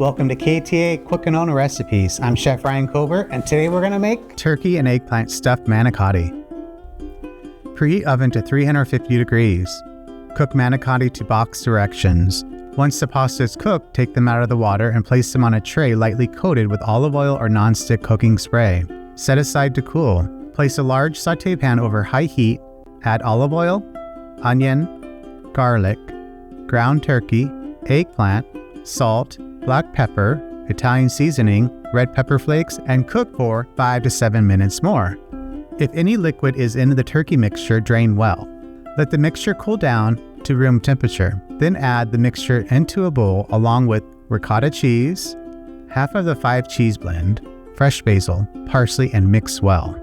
Welcome to KTA Cookin' On Recipes. I'm Chef Ryan Covert, and today we're going to make turkey and eggplant stuffed manicotti. Preheat oven to 350 degrees. Cook manicotti to box directions. Once the pasta is cooked, take them out of the water and place them on a tray lightly coated with olive oil or nonstick cooking spray. Set aside to cool. Place a large sauté pan over high heat. Add olive oil, onion, garlic, ground turkey, eggplant, salt, black pepper, Italian seasoning, red pepper flakes, and cook for 5 to 7 minutes more. If any liquid is in the turkey mixture, drain well. Let the mixture cool down to room temperature. Then add the mixture into a bowl along with ricotta cheese, half of the 5 cheese blend, fresh basil, parsley, and mix well.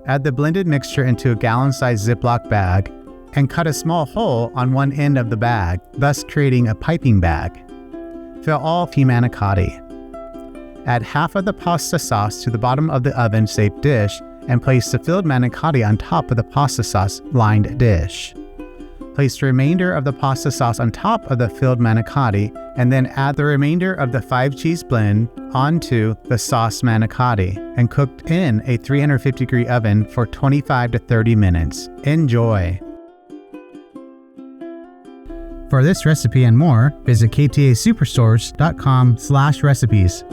Add the blended mixture into a gallon-sized Ziploc bag and cut a small hole on one end of the bag, thus creating a piping bag. Fill all the manicotti. Add half of the pasta sauce to the bottom of the oven-safe dish and place the filled manicotti on top of the pasta sauce-lined dish. Place the remainder of the pasta sauce on top of the filled manicotti and then add the remainder of the 5 cheese blend onto the sauce manicotti and cook in a 350-degree oven for 25 to 30 minutes. Enjoy! For this recipe and more, visit ktasuperstores.com/recipes.